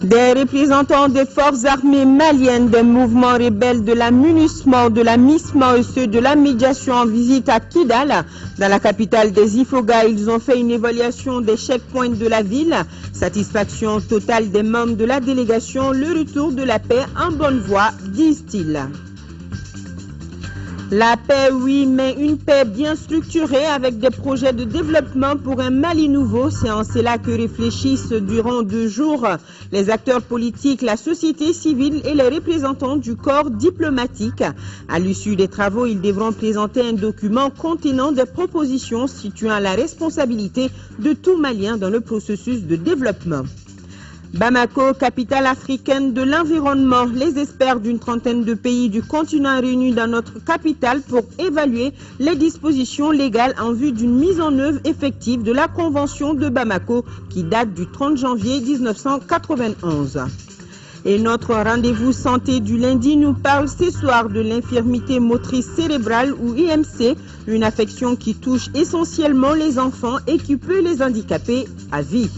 Des représentants des forces armées maliennes, des mouvements rebelles, de la MUNISMA, de la MISMA et ceux de la médiation en visite à Kidal. Dans la capitale des Ifoga, ils ont fait une évaluation des checkpoints de la ville. Satisfaction totale des membres de la délégation, le retour de la paix en bonne voie, disent-ils. La paix, oui, mais une paix bien structurée avec des projets de développement pour un Mali nouveau. C'est en cela que réfléchissent durant 2 jours les acteurs politiques, la société civile et les représentants du corps diplomatique. À l'issue des travaux, ils devront présenter un document contenant des propositions situant la responsabilité de tout Malien dans le processus de développement. Bamako, capitale africaine de l'environnement, les experts d'une trentaine de pays du continent réunis dans notre capitale pour évaluer les dispositions légales en vue d'une mise en œuvre effective de la Convention de Bamako qui date du 30 janvier 1991. Et notre rendez-vous santé du lundi nous parle ce soir de l'infirmité motrice cérébrale ou IMC, une affection qui touche essentiellement les enfants et qui peut les handicaper à vie.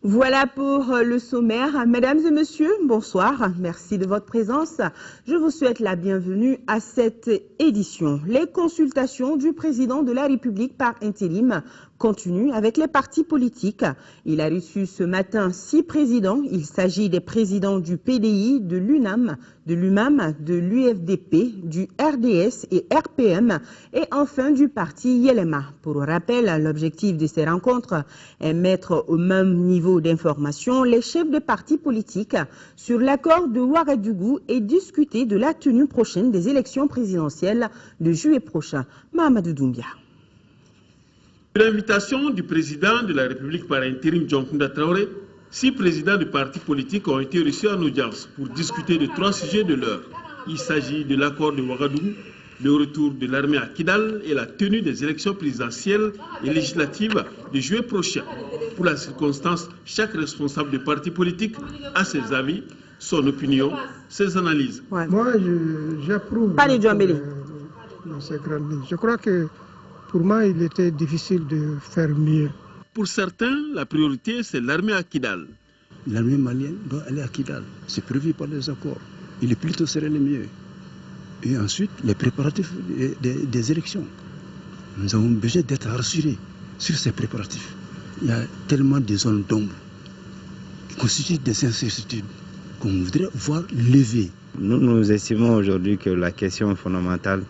Voilà pour le sommaire. Mesdames et messieurs, bonsoir. Merci de votre présence. Je vous souhaite la bienvenue à cette édition. Les consultations du président de la République par intérim continuent avec les partis politiques. Il a reçu ce matin 6 présidents. Il s'agit des présidents du PDI, de l'UNAM, de l'UMAM, de l'UFDP, du RDS et RPM et enfin du parti Yelema. Pour rappel, l'objectif de ces rencontres est mettre au même niveau d'information les chefs de partis politiques sur l'accord de Ouagadougou et discuter de la tenue prochaine des élections présidentielles de juillet prochain. Mahamadou Doumbia. L'invitation du président de la République par intérim, Dioncounda Traoré, 6 présidents de partis politiques ont été reçus en audience pour discuter de 3 sujets de l'heure. Il s'agit de l'accord de Ouagadougou, le retour de l'armée à Kidal et la tenue des élections présidentielles et législatives de juillet prochain. Pour la circonstance, chaque responsable de parti politique a ses avis, son opinion, ses analyses. Ouais. Moi, j'approuve ces grandes lignes. Je crois que pour moi, il était difficile de faire mieux. Pour certains, la priorité, c'est l'armée à Kidal. L'armée malienne doit aller à Kidal. C'est prévu par les accords. Il est plutôt serait le mieux. Et ensuite, les préparatifs des élections. Nous avons besoin d'être rassurés sur ces préparatifs. Il y a tellement de zones d'ombre qui constituent des incertitudes qu'on voudrait voir levées. Nous estimons aujourd'hui que la question fondamentale,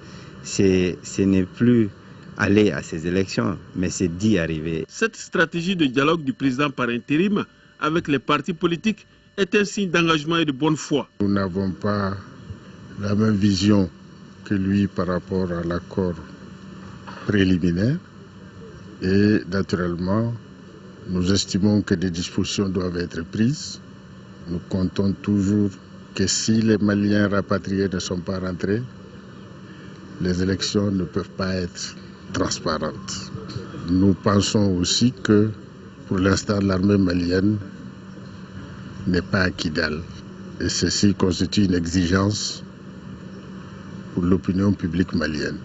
ce n'est plus aller à ces élections, mais c'est d'y arriver. Cette stratégie de dialogue du président par intérim avec les partis politiques est un signe d'engagement et de bonne foi. Nous n'avons pas la même vision que lui par rapport à l'accord préliminaire et naturellement, nous estimons que des dispositions doivent être prises. Nous comptons toujours que si les Maliens rapatriés ne sont pas rentrés, les élections ne peuvent pas être transparentes. Nous pensons aussi que pour l'instant l'armée malienne n'est pas à Kidal et ceci constitue une exigence pour l'opinion publique malienne.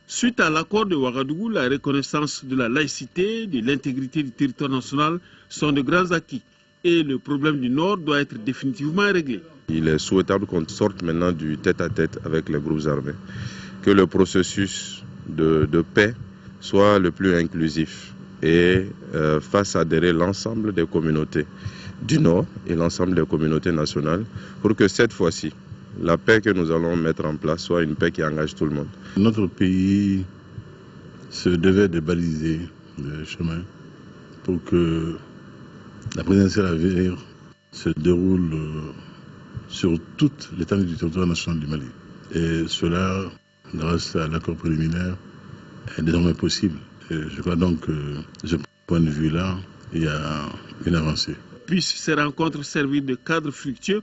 Suite à l'accord de Ouagadougou, la reconnaissance de la laïcité, de l'intégrité du territoire national sont de grands acquis et le problème du Nord doit être définitivement réglé. Il est souhaitable qu'on sorte maintenant du tête-à-tête avec les groupes armés, que le processus de paix soit le plus inclusif et fasse adhérer l'ensemble des communautés du Nord et l'ensemble des communautés nationales pour que cette fois-ci, la paix que nous allons mettre en place soit une paix qui engage tout le monde. Notre pays se devait de baliser le chemin pour que la présidentielle à venir se déroule sur toute l'étendue du territoire national du Mali. Et cela, grâce à l'accord préliminaire, est désormais possible. Et je crois donc que, de ce point de vue-là, il y a une avancée. Puissent ces rencontres servir de cadre fructueux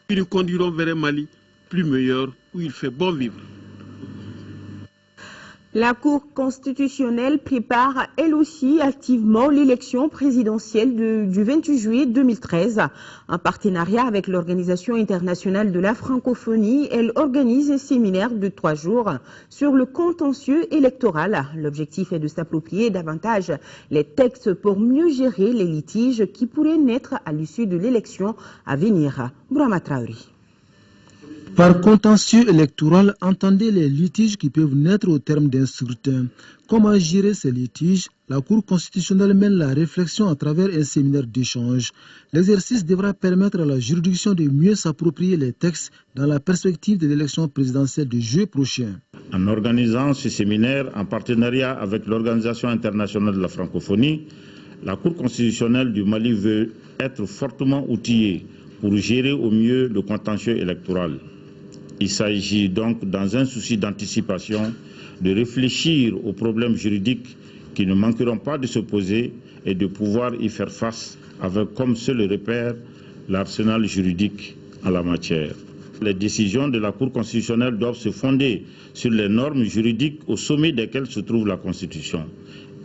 qui nous conduiront vers un Mali plus meilleur où il fait bon vivre. La Cour constitutionnelle prépare elle aussi activement l'élection présidentielle du 28 juillet 2013. En partenariat avec l'Organisation internationale de la francophonie, elle organise un séminaire de 3 jours sur le contentieux électoral. L'objectif est de s'approprier davantage les textes pour mieux gérer les litiges qui pourraient naître à l'issue de l'élection à venir. Brahma Traori. Par contentieux électoral, entendez les litiges qui peuvent naître au terme d'un scrutin. Comment gérer ces litiges? La Cour constitutionnelle mène la réflexion à travers un séminaire d'échange. L'exercice devra permettre à la juridiction de mieux s'approprier les textes dans la perspective de l'élection présidentielle de juillet prochain. En organisant ce séminaire en partenariat avec l'Organisation internationale de la francophonie, la Cour constitutionnelle du Mali veut être fortement outillée pour gérer au mieux le contentieux électoral. Il s'agit donc, dans un souci d'anticipation, de réfléchir aux problèmes juridiques qui ne manqueront pas de se poser et de pouvoir y faire face avec comme seul repère l'arsenal juridique en la matière. Les décisions de la Cour constitutionnelle doivent se fonder sur les normes juridiques au sommet desquelles se trouve la Constitution.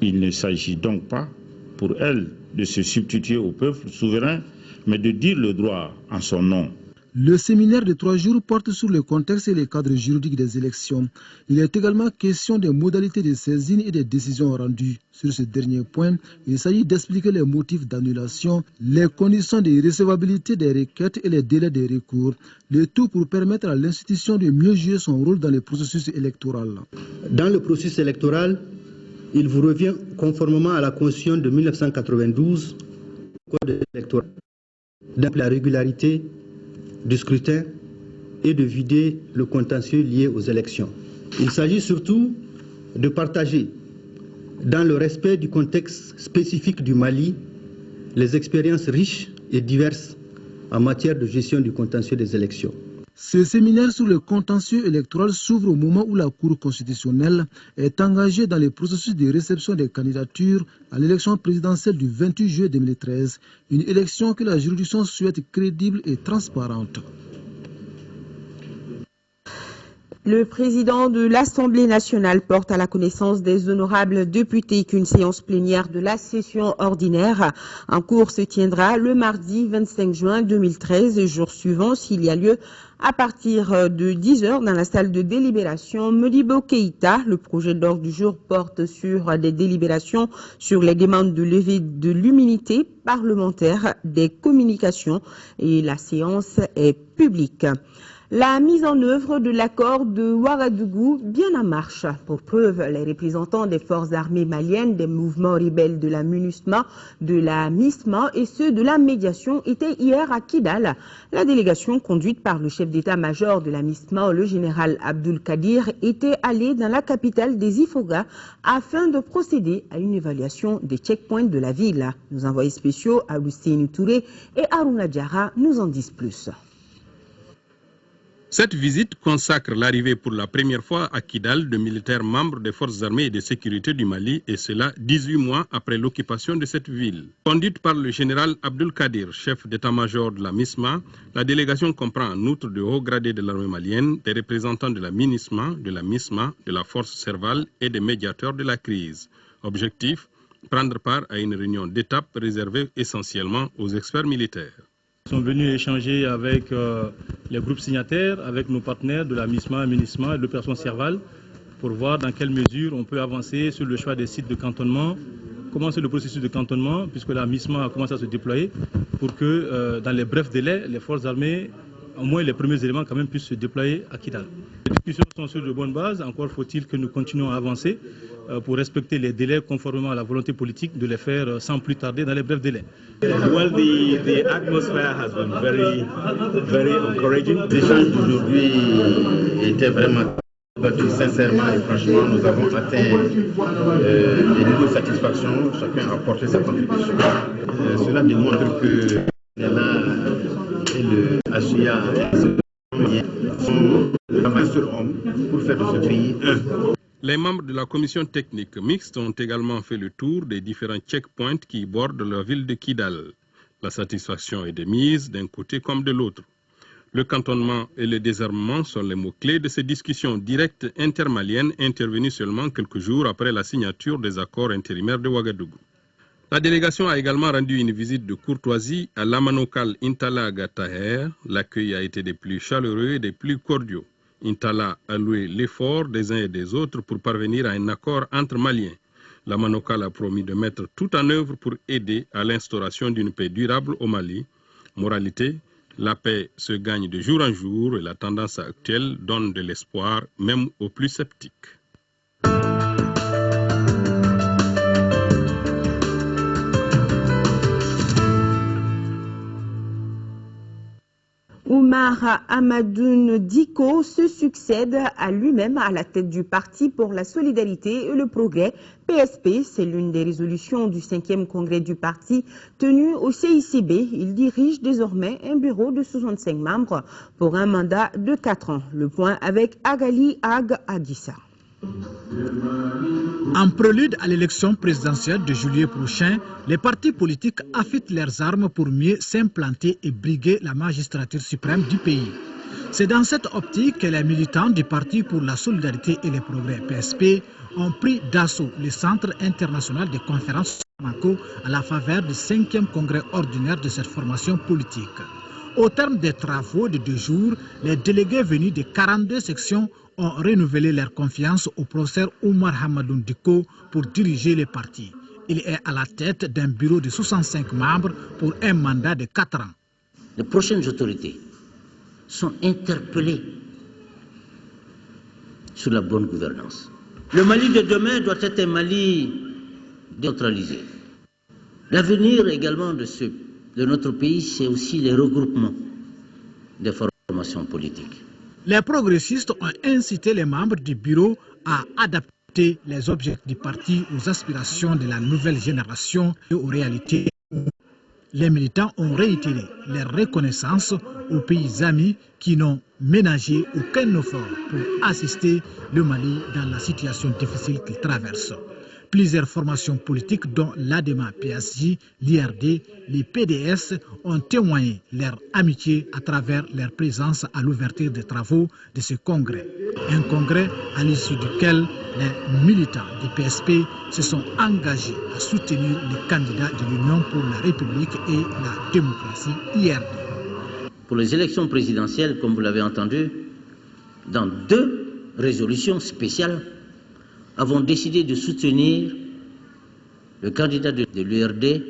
Il ne s'agit donc pas pour elle de se substituer au peuple souverain, mais de dire le droit en son nom. Le séminaire de 3 jours porte sur le contexte et les cadres juridiques des élections. Il est également question des modalités de saisine et des décisions rendues. Sur ce dernier point, il s'agit d'expliquer les motifs d'annulation, les conditions de recevabilité des requêtes et les délais des recours. Le tout pour permettre à l'institution de mieux jouer son rôle dans le processus électoral. Dans le processus électoral, il vous revient, conformément à la Constitution de 1992, Code électoral, d'appeler la régularité du scrutin et de vider le contentieux lié aux élections. Il s'agit surtout de partager, dans le respect du contexte spécifique du Mali, les expériences riches et diverses en matière de gestion du contentieux des élections. Ce séminaire sur le contentieux électoral s'ouvre au moment où la Cour constitutionnelle est engagée dans le processus de réception des candidatures à l'élection présidentielle du 28 juillet 2013, une élection que la juridiction souhaite crédible et transparente. Le président de l'Assemblée nationale porte à la connaissance des honorables députés qu'une séance plénière de la session ordinaire en cours se tiendra le mardi 25 juin 2013, jour suivant s'il y a lieu à partir de 10h dans la salle de délibération Modibo Keïta. Le projet d'ordre du jour porte sur des délibérations sur les demandes de levée de l'immunité parlementaire des communications et la séance est publique. La mise en œuvre de l'accord de Ouagadougou bien en marche. Pour preuve, les représentants des forces armées maliennes, des mouvements rebelles de la MINUSMA, de la MISMA et ceux de la médiation étaient hier à Kidal. La délégation conduite par le chef d'état-major de la MISMA, le général Abdul Kadir, était allée dans la capitale des Ifoga afin de procéder à une évaluation des checkpoints de la ville. Nos envoyés spéciaux, Augustin Touré et Aruna Diara, nous en disent plus. Cette visite consacre l'arrivée pour la première fois à Kidal de militaires membres des forces armées et de sécurité du Mali, et cela 18 mois après l'occupation de cette ville. Conduite par le général Abdul Kadir, chef d'état-major de la MISMA, la délégation comprend en outre de hauts gradés de l'armée malienne, des représentants de la MINUSMA, de la MISMA, de la force Serval et des médiateurs de la crise. Objectif, prendre part à une réunion d'étape réservée essentiellement aux experts militaires. Nous sommes venus échanger avec les groupes signataires, avec nos partenaires de la MISMA, MINUSMA et de l'opération Serval pour voir dans quelle mesure on peut avancer sur le choix des sites de cantonnement, commencer le processus de cantonnement puisque la MISMA a commencé à se déployer pour que dans les brefs délais, les forces armées, au moins les premiers éléments quand même puissent se déployer à Kidal. Les discussions sont sur de bonnes bases, encore faut-il que nous continuions à avancer pour respecter les délais conformément à la volonté politique de les faire sans plus tarder dans les brefs délais. Well, the atmosphere has been very encouraging. L'échange d'aujourd'hui était vraiment sincèrement et franchement, nous avons atteint des niveaux de satisfaction, chacun a apporté sa contribution. Cela démontre que et le ASUA sont la master homme pour faire de ce pays un. Les membres de la commission technique mixte ont également fait le tour des différents checkpoints qui bordent la ville de Kidal. La satisfaction est de mise d'un côté comme de l'autre. Le cantonnement et le désarmement sont les mots-clés de ces discussions directes intermaliennes intervenues seulement quelques jours après la signature des accords intérimaires de Ouagadougou. La délégation a également rendu une visite de courtoisie à l'Amanokal Intala Gataher. L'accueil a été des plus chaleureux et des plus cordiaux. Intala a loué l'effort des uns et des autres pour parvenir à un accord entre Maliens. L'Amanokal a promis de mettre tout en œuvre pour aider à l'instauration d'une paix durable au Mali. Moralité, la paix se gagne de jour en jour et la tendance actuelle donne de l'espoir même aux plus sceptiques. Oumar Amadoun Diko se succède à lui-même à la tête du Parti pour la solidarité et le progrès, PSP. C'est l'une des résolutions du 5e congrès du parti tenu au CICB. Il dirige désormais un bureau de 65 membres pour un mandat de 4 ans. Le point avec Agali Ag Adissa. En prélude à l'élection présidentielle de juillet prochain, les partis politiques affûtent leurs armes pour mieux s'implanter et briguer la magistrature suprême du pays. C'est dans cette optique que les militants du Parti pour la solidarité et le progrès PSP ont pris d'assaut le Centre international de conférences à la faveur du 5e congrès ordinaire de cette formation politique. Au terme des travaux de 2 jours, les délégués venus de 42 sections ont renouvelé leur confiance au professeur Oumar Amadoun Diko pour diriger le parti. Il est à la tête d'un bureau de 65 membres pour un mandat de 4 ans. Les prochaines autorités sont interpellées sur la bonne gouvernance. Le Mali de demain doit être un Mali décentralisé. L'avenir également de notre pays, c'est aussi les regroupements des formations politiques. Les progressistes ont incité les membres du bureau à adapter les objectifs du parti aux aspirations de la nouvelle génération et aux réalités. Les militants ont réitéré leur reconnaissance aux pays amis qui n'ont ménagé aucun effort pour assister le Mali dans la situation difficile qu'il traverse. Plusieurs formations politiques dont l'ADEMA PSG, l'IRD, les PDS ont témoigné leur amitié à travers leur présence à l'ouverture des travaux de ce congrès. Un congrès à l'issue duquel les militants du PSP se sont engagés à soutenir les candidats de l'Union pour la République et la démocratie, IRD. Pour les élections présidentielles, comme vous l'avez entendu, dans 2 résolutions spéciales, avons décidé de soutenir le candidat de l'URD,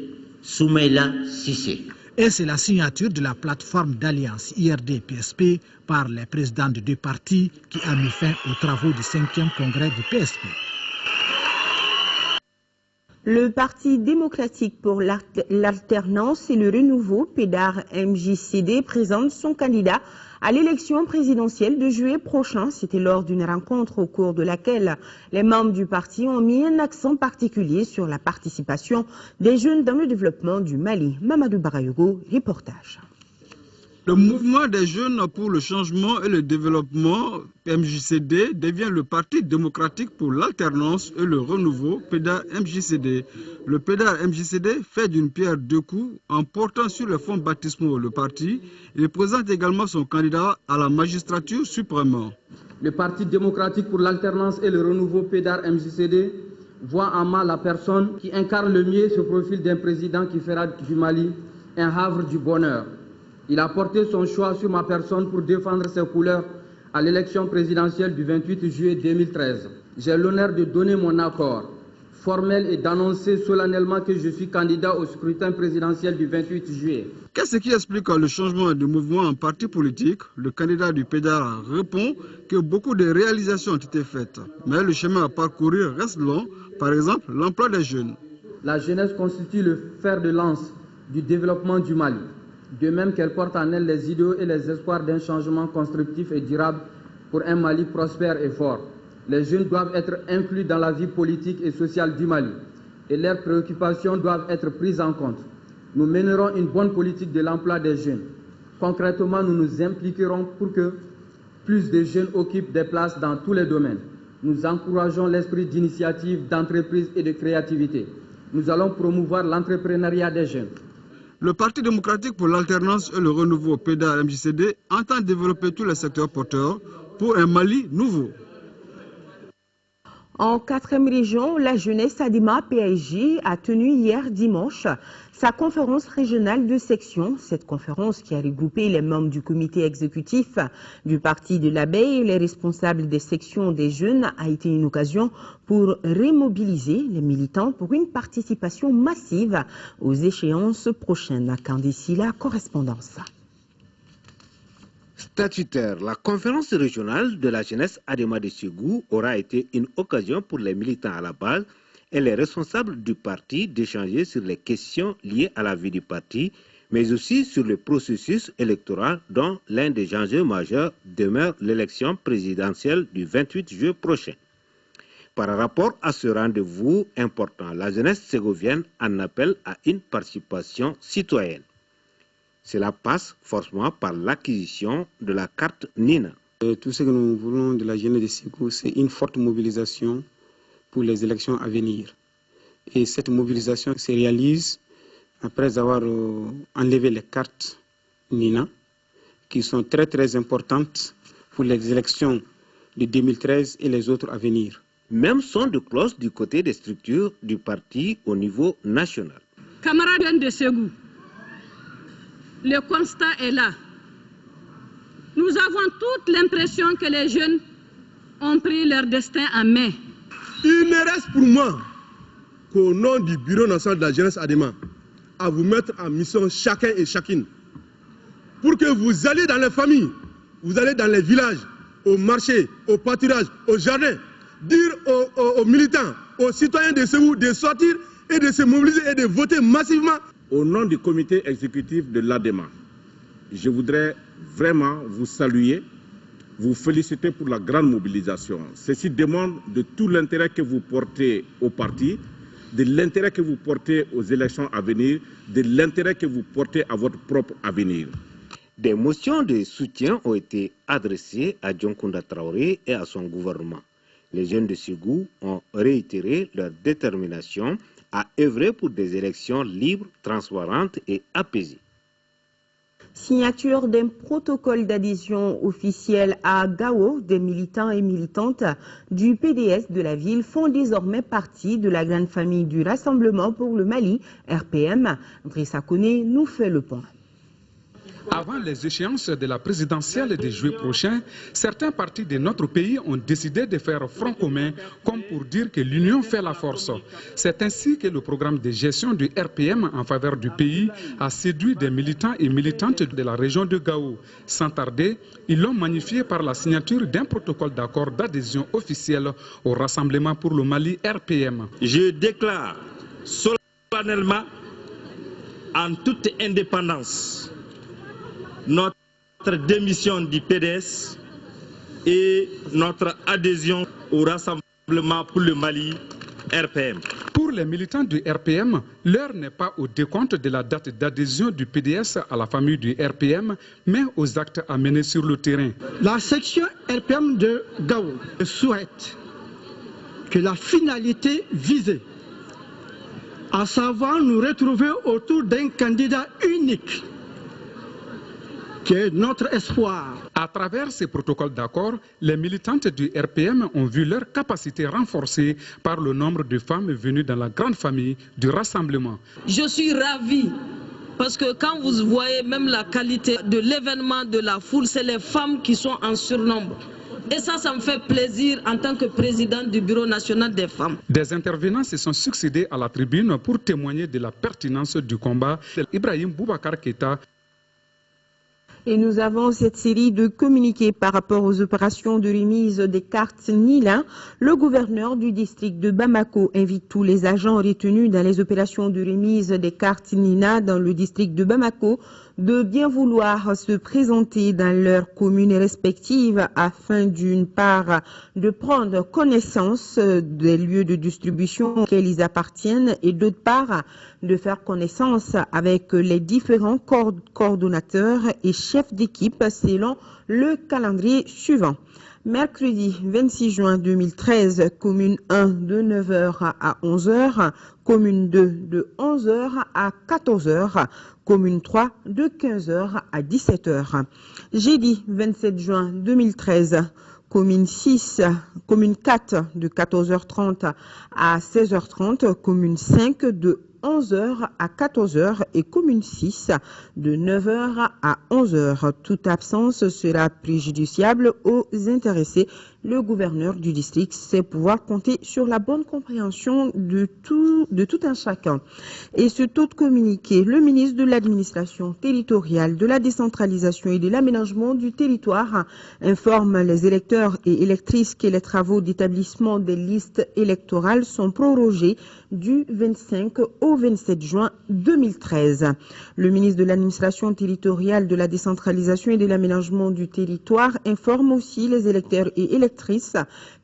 Soumaïla Cissé. Et c'est la signature de la plateforme d'alliance IRD-PSP par les présidents de 2 partis qui a mis fin aux travaux du 5e congrès du PSP. Le Parti démocratique pour l'alternance et le renouveau, PEDAR-MJCD, présente son candidat à l'élection présidentielle de juillet prochain. C'était lors d'une rencontre au cours de laquelle les membres du parti ont mis un accent particulier sur la participation des jeunes dans le développement du Mali. Mamadou Barayogo, reportage. Le mouvement des jeunes pour le changement et le développement, MJCD, devient le Parti démocratique pour l'alternance et le renouveau, PEDAR-MJCD. Le PEDAR-MJCD fait d'une pierre 2 coups en portant sur le fonds baptismaux le parti. Il présente également son candidat à la magistrature suprême. Le Parti démocratique pour l'alternance et le renouveau, PEDAR-MJCD, voit en moi la personne qui incarne le mieux ce profil d'un président qui fera du Mali un havre du bonheur. Il a porté son choix sur ma personne pour défendre ses couleurs à l'élection présidentielle du 28 juillet 2013. J'ai l'honneur de donner mon accord formel et d'annoncer solennellement que je suis candidat au scrutin présidentiel du 28 juillet. Qu'est-ce qui explique le changement de mouvement en parti politique? Le candidat du PEDAR répond que beaucoup de réalisations ont été faites, mais le chemin à parcourir reste long, par exemple l'emploi des jeunes. La jeunesse constitue le fer de lance du développement du Mali. De même qu'elle porte en elle les idéaux et les espoirs d'un changement constructif et durable pour un Mali prospère et fort. Les jeunes doivent être inclus dans la vie politique et sociale du Mali et leurs préoccupations doivent être prises en compte. Nous mènerons une bonne politique de l'emploi des jeunes. Concrètement, nous nous impliquerons pour que plus de jeunes occupent des places dans tous les domaines. Nous encourageons l'esprit d'initiative, d'entreprise et de créativité. Nous allons promouvoir l'entrepreneuriat des jeunes. Le Parti démocratique pour l'alternance et le renouveau PDA-MJCD entend développer tous les secteurs porteurs pour un Mali nouveau. En 4e région, la jeunesse Adema PAIJ a tenu hier dimanche sa conférence régionale de section. Cette conférence qui a regroupé les membres du comité exécutif du parti de l'abeille et les responsables des sections des jeunes a été une occasion pour remobiliser les militants pour une participation massive aux échéances prochaines. Candice, la correspondance. Statutaire, la conférence régionale de la jeunesse Adema de Ségou aura été une occasion pour les militants à la base et les responsables du parti d'échanger sur les questions liées à la vie du parti, mais aussi sur le processus électoral dont l'un des enjeux majeurs demeure l'élection présidentielle du 28 juillet prochain. Par rapport à ce rendez-vous important, la jeunesse ségovienne en appelle à une participation citoyenne. Cela passe forcément par l'acquisition de la carte NINA. Tout ce que nous voulons de la jeunesse de Ségou, c'est une forte mobilisation pour les élections à venir. Et cette mobilisation se réalise après avoir enlevé les cartes NINA, qui sont très importantes pour les élections de 2013 et les autres à venir. Même son de cloche du côté des structures du parti au niveau national. Camarades de Ségou, le constat est là. Nous avons toute l'impression que les jeunes ont pris leur destin en main. Il ne reste pour moi qu'au nom du Bureau national de la jeunesse Adema à vous mettre en mission chacun et chacune pour que vous alliez dans les familles, vous allez dans les villages, au marché, au pâturage, au jardin, dire aux militants, aux citoyens de Ségou de sortir et de se mobiliser et de voter massivement. Au nom du comité exécutif de l'ADEMA, je voudrais vraiment vous saluer, vous féliciter pour la grande mobilisation. Ceci demande de tout l'intérêt que vous portez au parti, de l'intérêt que vous portez aux élections à venir, de l'intérêt que vous portez à votre propre avenir. Des motions de soutien ont été adressées à Dioncounda Traoré et à son gouvernement. Les jeunes de Ségou ont réitéré leur détermination à œuvrer pour des élections libres, transparentes et apaisées. Signature d'un protocole d'adhésion officiel à Gao, des militants et militantes du PDS de la ville font désormais partie de la grande famille du Rassemblement pour le Mali, RPM. Drissa Kone nous fait le point. Avant les échéances de la présidentielle de juillet prochain, certains partis de notre pays ont décidé de faire front commun comme pour dire que l'union fait la force. C'est ainsi que le programme de gestion du RPM en faveur du pays a séduit des militants et militantes de la région de Gao. Sans tarder, ils l'ont magnifié par la signature d'un protocole d'accord d'adhésion officielle au Rassemblement pour le Mali RPM. Je déclare solennellement en toute indépendance notre démission du PDS et notre adhésion au Rassemblement pour le Mali RPM. Pour les militants du RPM, l'heure n'est pas au décompte de la date d'adhésion du PDS à la famille du RPM, mais aux actes à mener sur le terrain. La section RPM de Gao souhaite que la finalité visée, à savoir nous retrouver autour d'un candidat unique, qui est notre espoir. À travers ces protocoles d'accord, les militantes du RPM ont vu leur capacité renforcée par le nombre de femmes venues dans la grande famille du Rassemblement. Je suis ravie parce que quand vous voyez même la qualité de l'événement de la foule, c'est les femmes qui sont en surnombre. Et ça me fait plaisir en tant que présidente du Bureau national des femmes. Des intervenants se sont succédés à la tribune pour témoigner de la pertinence du combat. Ibrahim Boubacar Keita. Et nous avons cette série de communiqués par rapport aux opérations de remise des cartes NINA. Le gouverneur du district de Bamako invite tous les agents retenus dans les opérations de remise des cartes NINA dans le district de Bamako de bien vouloir se présenter dans leurs communes respectives afin d'une part de prendre connaissance des lieux de distribution auxquels ils appartiennent et d'autre part de faire connaissance avec les différents coordonnateurs et chefs d'équipe selon le calendrier suivant. Mercredi 26 juin 2013, commune 1 de 9h à 11h, commune 2 de 11h à 14h, commune 3 de 15h à 17h. Jeudi 27 juin 2013, commune 6, commune 4 de 14h30 à 16h30, commune 5 de 11h à 14h et commune 6 de 9h à 11h. Toute absence sera préjudiciable aux intéressés. Le gouverneur du district sait pouvoir compter sur la bonne compréhension de tout un chacun. Et ce taux de communiqué, le ministre de l'administration territoriale, de la décentralisation et de l'aménagement du territoire informe les électeurs et électrices que les travaux d'établissement des listes électorales sont prorogés du 25 au 27 juin 2013. Le ministre de l'administration territoriale, de la décentralisation et de l'aménagement du territoire informe aussi les électeurs et électrices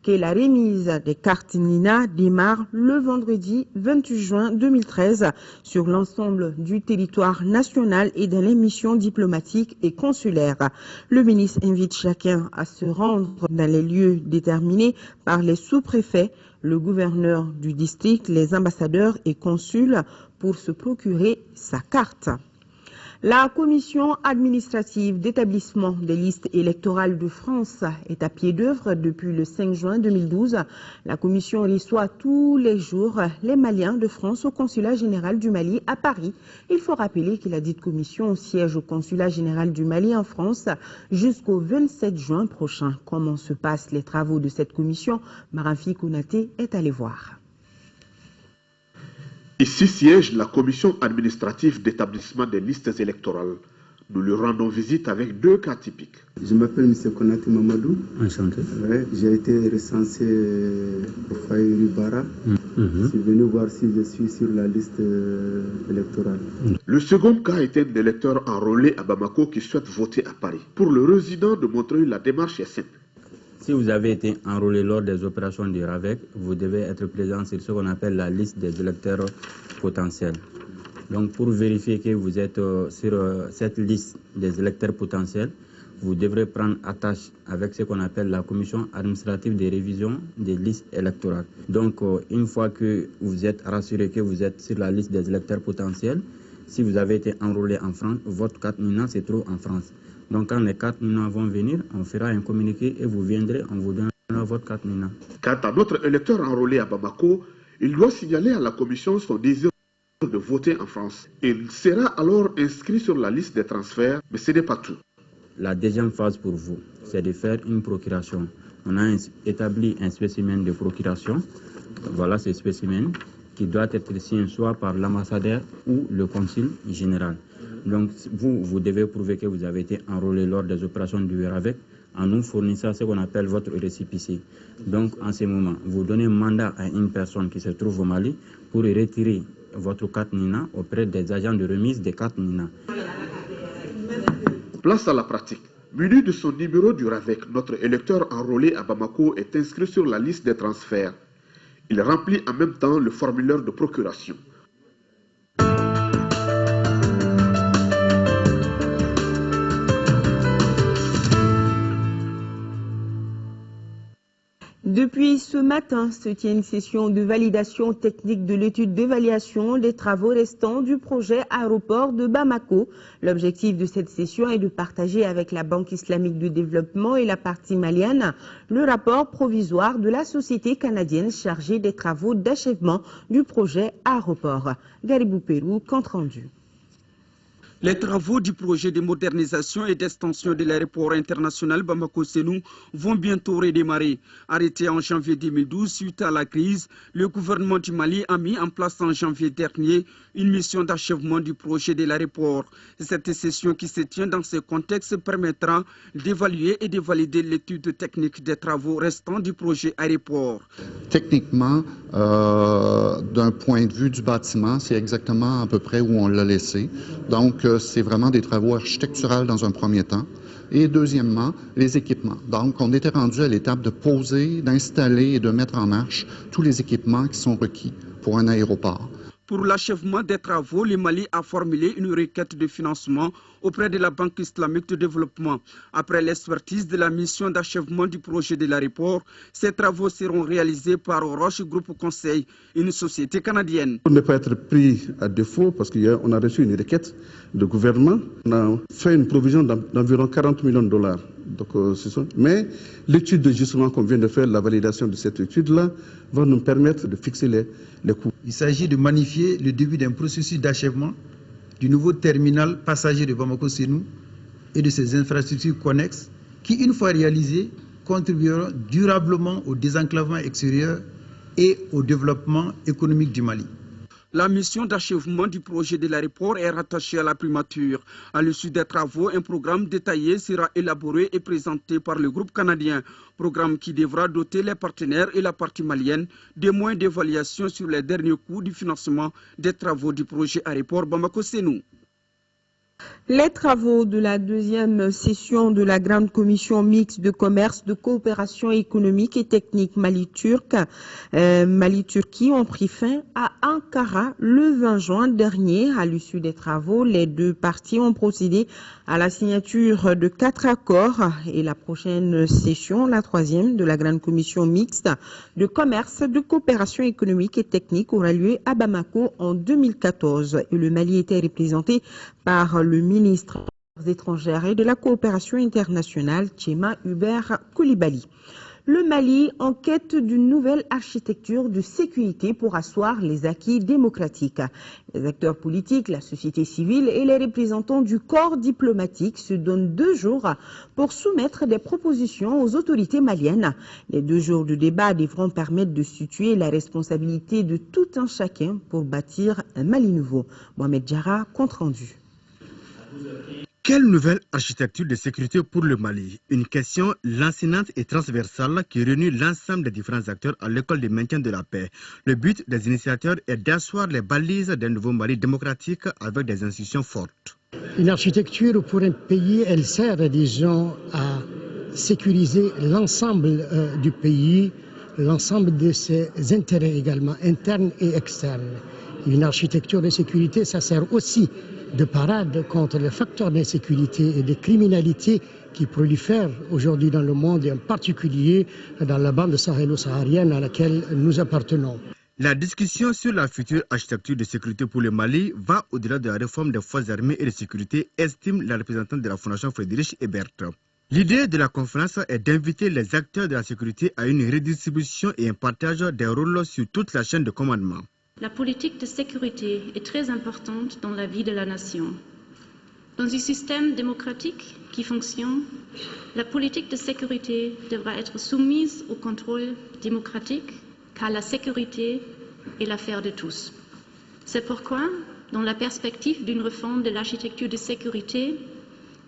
que la remise des cartes NINA démarre le vendredi 28 juin 2013 sur l'ensemble du territoire national et dans les missions diplomatiques et consulaires. Le ministre invite chacun à se rendre dans les lieux déterminés par les sous-préfets, le gouverneur du district, les ambassadeurs et consuls pour se procurer sa carte. La commission administrative d'établissement des listes électorales de France est à pied d'œuvre depuis le 5 juin 2012. La commission reçoit tous les jours les Maliens de France au consulat général du Mali à Paris. Il faut rappeler que la dite commission siège au consulat général du Mali en France jusqu'au 27 juin prochain. Comment se passent les travaux de cette commission? Marafi Konaté est allé voir. Ici siège la commission administrative d'établissement des listes électorales. Nous lui rendons visite avec deux cas typiques. Je m'appelle M. Konaté Mamadou. Enchanté. Ouais, j'ai été recensé au Faïri Bara. Je suis venu voir si je suis sur la liste électorale. Le second cas est un électeur enrôlé à Bamako qui souhaite voter à Paris. Pour le résident de Montreuil, la démarche est simple. Si vous avez été enrôlé lors des opérations du RAVEC, vous devez être présent sur ce qu'on appelle la liste des électeurs potentiels. Donc pour vérifier que vous êtes sur cette liste des électeurs potentiels, vous devrez prendre attache avec ce qu'on appelle la commission administrative de révision des listes électorales. Donc une fois que vous êtes rassuré que vous êtes sur la liste des électeurs potentiels, si vous avez été enrôlé en France, votre carte NINA se trouve en France. Donc quand les cartes NINA vont venir, on fera un communiqué et vous viendrez, on vous donnera votre carte NINA. Quant à notre électeur enrôlé à Bamako, il doit signaler à la commission son désir de voter en France. Il sera alors inscrit sur la liste des transferts, mais ce n'est pas tout. La deuxième phase pour vous, c'est de faire une procuration. On a établi un spécimen de procuration. Voilà ce spécimen qui doit être signé soit par l'ambassadeur ou le consul général. Donc vous devez prouver que vous avez été enrôlé lors des opérations du RAVEC en nous fournissant ce qu'on appelle votre récépissé. Donc en ce moment, vous donnez mandat à une personne qui se trouve au Mali pour retirer votre carte NINA auprès des agents de remise des cartes NINA. Place à la pratique. Muni de son numéro du RAVEC, notre électeur enrôlé à Bamako est inscrit sur la liste des transferts. Il remplit en même temps le formulaire de procuration. Depuis ce matin se tient une session de validation technique de l'étude d'évaluation des travaux restants du projet aéroport de Bamako. L'objectif de cette session est de partager avec la Banque islamique de développement et la partie malienne le rapport provisoire de la société canadienne chargée des travaux d'achèvement du projet aéroport. Garibou Pérou, compte rendu. Les travaux du projet de modernisation et d'extension de l'aéroport international Bamako-Sénou vont bientôt redémarrer. Arrêté en janvier 2012 suite à la crise, le gouvernement du Mali a mis en place en janvier dernier une mission d'achèvement du projet de l'aéroport. Cette session qui se tient dans ce contexte permettra d'évaluer et de valider l'étude technique des travaux restants du projet aéroport. Techniquement, d'un point de vue du bâtiment, c'est exactement à peu près où on l'a laissé. Donc, c'est vraiment des travaux architecturaux dans un premier temps. Et deuxièmement, les équipements. Donc, on était rendu à l'étape de poser, d'installer et de mettre en marche tous les équipements qui sont requis pour un aéroport. Pour l'achèvement des travaux, le Mali a formulé une requête de financement auprès de la Banque islamique de développement. Après l'expertise de la mission d'achèvement du projet de l'aéroport, ces travaux seront réalisés par Roche Group Conseil, une société canadienne. Pour ne pas être pris à défaut, parce qu'on a reçu une requête de gouvernement, on a fait une provision d'environ 40 millions de dollars. Donc, mais l'étude de justement qu'on vient de faire, la validation de cette étude-là, va nous permettre de fixer les coûts. Il s'agit de magnifier le début d'un processus d'achèvement du nouveau terminal passager de Bamako-Sénou et de ses infrastructures connexes qui, une fois réalisées, contribueront durablement au désenclavement extérieur et au développement économique du Mali. La mission d'achèvement du projet de l'aéroport est rattachée à la primature. À l'issue des travaux, un programme détaillé sera élaboré et présenté par le groupe canadien. Programme qui devra doter les partenaires et la partie malienne des moyens d'évaluation sur les derniers coûts du financement des travaux du projet aéroport Bamako-Sénou. Les travaux de la deuxième session de la Grande Commission mixte de commerce, de coopération économique et technique Mali-Turquie ont pris fin à Ankara le 20 juin dernier. À l'issue des travaux, les deux parties ont procédé à la signature de 4 accords et la prochaine session, la troisième de la Grande Commission mixte de commerce, de coopération économique et technique aura lieu à Bamako en 2014 et le Mali était représenté par le ministre des étrangères et de la coopération internationale, Tchema Hubert Koulibaly. Le Mali en quête d'une nouvelle architecture de sécurité pour asseoir les acquis démocratiques. Les acteurs politiques, la société civile et les représentants du corps diplomatique se donnent 2 jours pour soumettre des propositions aux autorités maliennes. Les 2 jours de débat devront permettre de situer la responsabilité de tout un chacun pour bâtir un Mali nouveau. Mohamed Diarra, compte rendu. Quelle nouvelle architecture de sécurité pour le Mali? Une question lancinante et transversale qui réunit l'ensemble des différents acteurs à l'école de maintien de la paix. Le but des initiateurs est d'asseoir les balises d'un nouveau Mali démocratique avec des institutions fortes. Une architecture pour un pays, elle sert, disons, à sécuriser l'ensemble du pays, l'ensemble de ses intérêts également, internes et externes. Une architecture de sécurité, ça sert aussi de parade contre les facteurs d'insécurité et de criminalité qui prolifèrent aujourd'hui dans le monde et en particulier dans la bande sahélo-saharienne à laquelle nous appartenons. La discussion sur la future architecture de sécurité pour le Mali va au-delà de la réforme des forces armées et de sécurité, estime la représentante de la Fondation Friedrich Ebert. L'idée de la conférence est d'inviter les acteurs de la sécurité à une redistribution et un partage des rôles sur toute la chaîne de commandement. La politique de sécurité est très importante dans la vie de la nation. Dans un système démocratique qui fonctionne, la politique de sécurité devra être soumise au contrôle démocratique, car la sécurité est l'affaire de tous. C'est pourquoi, dans la perspective d'une réforme de l'architecture de sécurité,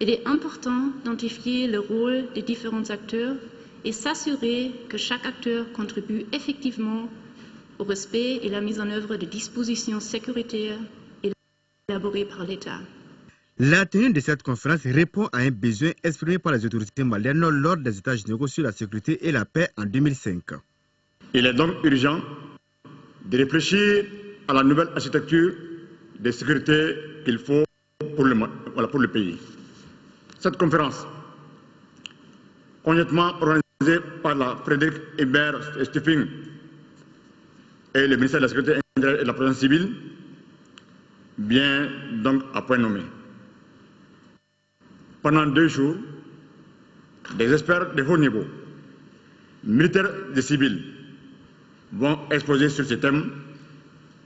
il est important d'identifier le rôle des différents acteurs et s'assurer que chaque acteur contribue effectivement au respect et la mise en œuvre de dispositions sécuritaires élaborées par l'État. La tenue de cette conférence répond à un besoin exprimé par les autorités maliennes lors des États généraux sur la sécurité et la paix en 2005. Il est donc urgent de réfléchir à la nouvelle architecture de sécurité qu'il faut pour le pays. Cette conférence, conjointement organisée par la Frédéric Ebert Stiftung et le ministère de la Sécurité intérieure et de la Protection civile, vient donc à point nommé. Pendant 2 jours, des experts de haut niveau, militaires et civils, vont exposer sur ce thème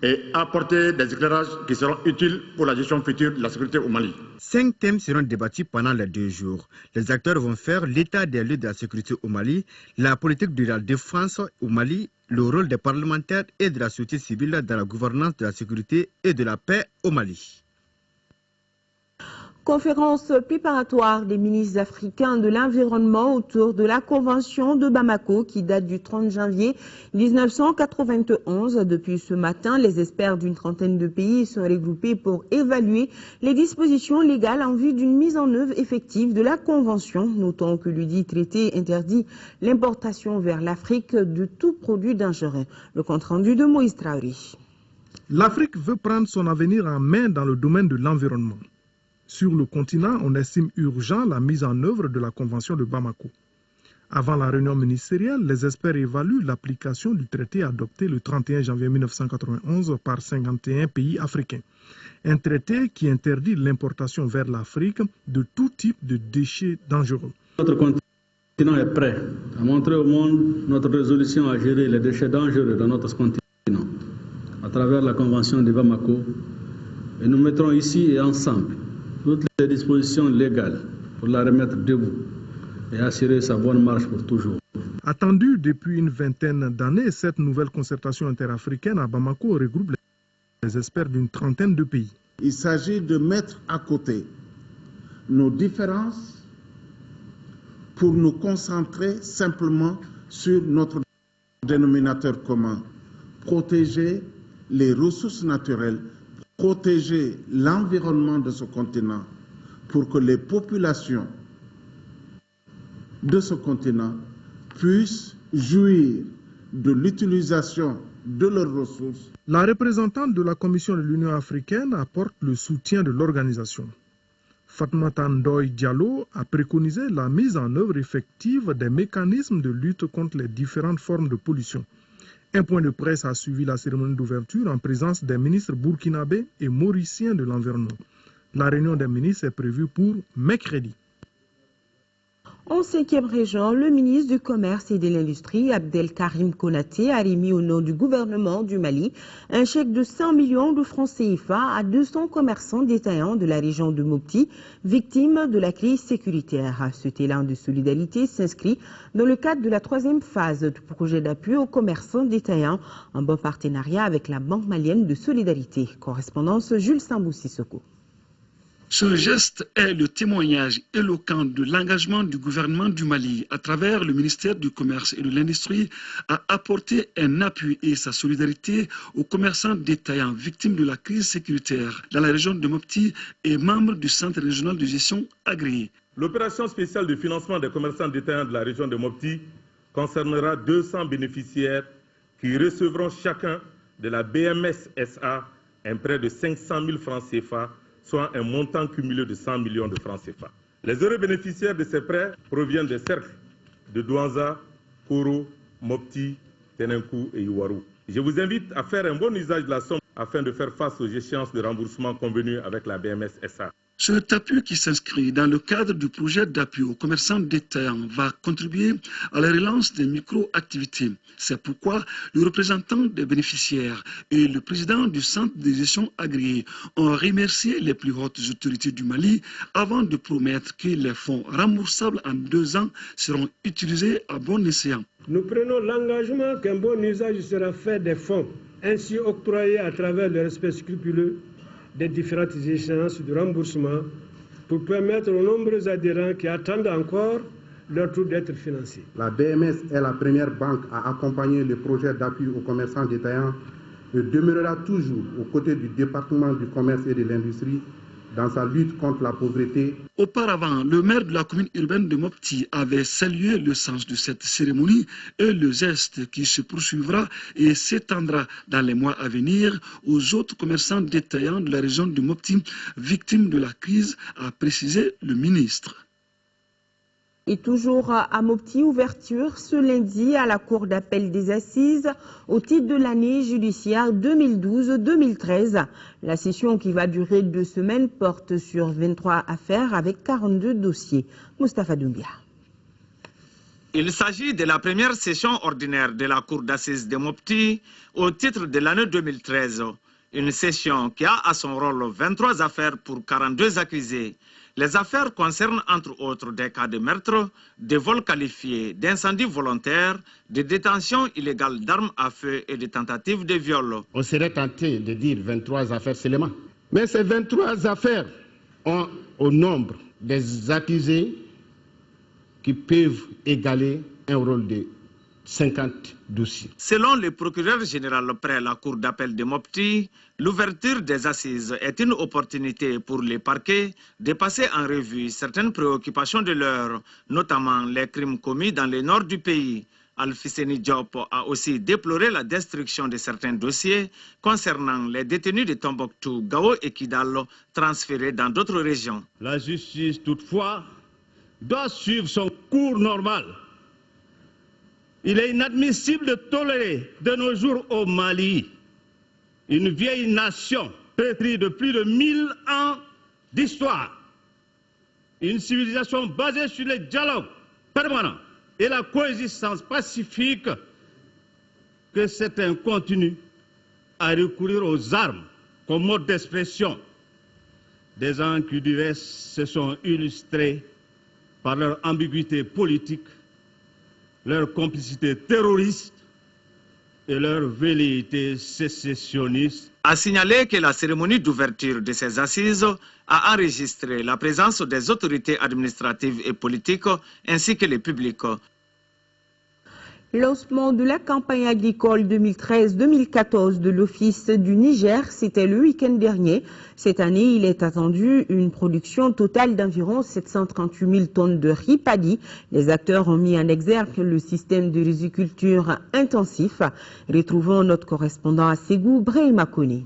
et apporter des éclairages qui seront utiles pour la gestion future de la sécurité au Mali. 5 thèmes seront débattus pendant les 2 jours. Les acteurs vont faire l'état des lieux de la sécurité au Mali, la politique de la défense au Mali, le rôle des parlementaires et de la société civile dans la gouvernance de la sécurité et de la paix au Mali. Conférence préparatoire des ministres africains de l'environnement autour de la Convention de Bamako qui date du 30 janvier 1991. Depuis ce matin, les experts d'une trentaine de pays sont regroupés pour évaluer les dispositions légales en vue d'une mise en œuvre effective de la Convention. Notons que l'udit traité interdit l'importation vers l'Afrique de tout produit dangereux. Le compte rendu de Moïse Traoré. L'Afrique veut prendre son avenir en main dans le domaine de l'environnement. Sur le continent, on estime urgent la mise en œuvre de la Convention de Bamako. Avant la réunion ministérielle, les experts évaluent l'application du traité adopté le 31 janvier 1991 par 51 pays africains. Un traité qui interdit l'importation vers l'Afrique de tout type de déchets dangereux. Notre continent est prêt à montrer au monde notre résolution à gérer les déchets dangereux dans notre continent à travers la Convention de Bamako. Et nous mettrons ici et ensemble toutes les dispositions légales pour la remettre debout et assurer sa bonne marche pour toujours. Attendue depuis une vingtaine d'années, cette nouvelle concertation interafricaine à Bamako regroupe les experts d'une trentaine de pays. Il s'agit de mettre à côté nos différences pour nous concentrer simplement sur notre dénominateur commun. Protéger les ressources naturelles, protéger l'environnement de ce continent pour que les populations de ce continent puissent jouir de l'utilisation de leurs ressources. La représentante de la Commission de l'Union africaine apporte le soutien de l'organisation. Fatoumata Ndoye Diallo a préconisé la mise en œuvre effective des mécanismes de lutte contre les différentes formes de pollution. Un point de presse a suivi la cérémonie d'ouverture en présence des ministres burkinabés et mauriciens de l'environnement. La réunion des ministres est prévue pour mercredi. En 5e région, le ministre du Commerce et de l'Industrie, Abdelkarim Konaté, a remis au nom du gouvernement du Mali un chèque de 100 millions de francs CFA à 200 commerçants détaillants de la région de Mopti, victimes de la crise sécuritaire. Cet élan de solidarité s'inscrit dans le cadre de la 3e phase du projet d'appui aux commerçants détaillants en bon partenariat avec la Banque malienne de solidarité. Correspondance Jules Sambou-Sissoko. Ce geste est le témoignage éloquent de l'engagement du gouvernement du Mali à travers le ministère du Commerce et de l'Industrie à apporter un appui et sa solidarité aux commerçants détaillants victimes de la crise sécuritaire dans la région de Mopti et membres du Centre régional de gestion agréé. L'opération spéciale de financement des commerçants détaillants de la région de Mopti concernera 200 bénéficiaires qui recevront chacun de la BMS SA un prêt de 500 000 francs CFA, soit un montant cumulé de 100 millions de francs CFA. Les heureux bénéficiaires de ces prêts proviennent des cercles de Douanza, Koro, Mopti, Tenenkou et Iwaru. Je vous invite à faire un bon usage de la somme afin de faire face aux échéances de remboursement convenues avec la BMS SA. Cet appui qui s'inscrit dans le cadre du projet d'appui aux commerçants détaillants va contribuer à la relance des micro-activités. C'est pourquoi le représentant des bénéficiaires et le président du centre de gestion agréé ont remercié les plus hautes autorités du Mali avant de promettre que les fonds remboursables en 2 ans seront utilisés à bon escient. Nous prenons l'engagement qu'un bon usage sera fait des fonds ainsi octroyés à travers le respect scrupuleux des différentes échéances de remboursement pour permettre aux nombreux adhérents qui attendent encore leur tour d'être financés. La BMS est la première banque à accompagner le projet d'appui aux commerçants détaillants et demeurera toujours aux côtés du département du commerce et de l'industrie dans sa lutte contre la pauvreté. Auparavant, le maire de la commune urbaine de Mopti avait salué le sens de cette cérémonie et le geste qui se poursuivra et s'étendra dans les mois à venir aux autres commerçants détaillants de la région de Mopti, victimes de la crise, a précisé le ministre. Et toujours à Mopti, ouverture ce lundi à la Cour d'appel des Assises au titre de l'année judiciaire 2012-2013. La session qui va durer 2 semaines porte sur 23 affaires avec 42 dossiers. Moustapha Doumbia. Il s'agit de la première session ordinaire de la Cour d'assises de Mopti au titre de l'année 2013. Une session qui a à son rôle 23 affaires pour 42 accusés. Les affaires concernent entre autres des cas de meurtre, de vols qualifiés, d'incendies volontaires, de détention illégale d'armes à feu et de tentatives de viol. On serait tenté de dire 23 affaires seulement. Mais ces 23 affaires ont au nombre des accusés qui peuvent égaler un rôle de 50 dossiers. Selon le procureur général près la Cour d'appel de Mopti, l'ouverture des assises est une opportunité pour les parquets de passer en revue certaines préoccupations de l'heure, notamment les crimes commis dans le nord du pays. Alfisseni Diop a aussi déploré la destruction de certains dossiers concernant les détenus de Tombouctou, Gao et Kidal transférés dans d'autres régions. La justice, toutefois, doit suivre son cours normal. Il est inadmissible de tolérer de nos jours au Mali une vieille nation pétrie de plus de 1000 ans d'histoire, une civilisation basée sur le dialogue permanent et la coexistence pacifique, que certains continuent à recourir aux armes comme mode d'expression. Des gens qui du reste se sont illustrés par leur ambiguïté politique, leur complicité terroriste et leur velléité sécessionniste. A signalé que la cérémonie d'ouverture de ces assises a enregistré la présence des autorités administratives et politiques ainsi que le public. Lancement de la campagne agricole 2013-2014 de l'Office du Niger, c'était le week-end dernier. Cette année, il est attendu une production totale d'environ 738 000 tonnes de riz paddy. Les acteurs ont mis en exergue le système de riziculture intensif. Retrouvons notre correspondant à Ségou, Brahima Kone.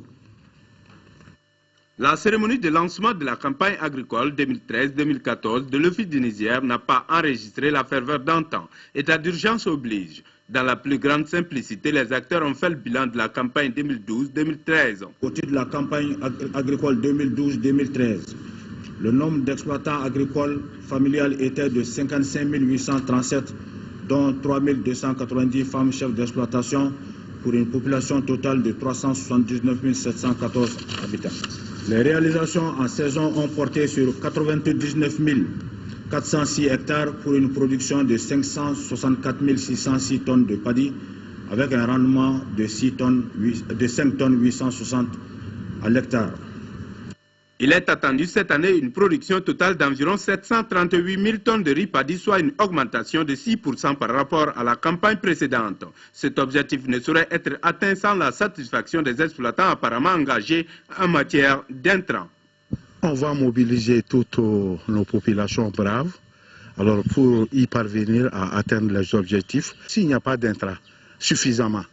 La cérémonie de lancement de la campagne agricole 2013-2014 de l'Office du Niger n'a pas enregistré la ferveur d'antan. État d'urgence oblige. Dans la plus grande simplicité, les acteurs ont fait le bilan de la campagne 2012-2013. Au titre de la campagne agricole 2012-2013, le nombre d'exploitants agricoles familiales était de 55 837, dont 3 290 femmes chefs d'exploitation, pour une population totale de 379 714 habitants. Les réalisations en saison ont porté sur 99 406 hectares pour une production de 564 606 tonnes de paddy avec un rendement de 5 tonnes 860 à l'hectare. Il est attendu cette année une production totale d'environ 738 000 tonnes de riz paddy, soit une augmentation de 6% par rapport à la campagne précédente. Cet objectif ne saurait être atteint sans la satisfaction des exploitants apparemment engagés en matière d'intrants. On va mobiliser toutes nos populations braves alors pour y parvenir à atteindre les objectifs. S'il n'y a pas d'intrants suffisamment,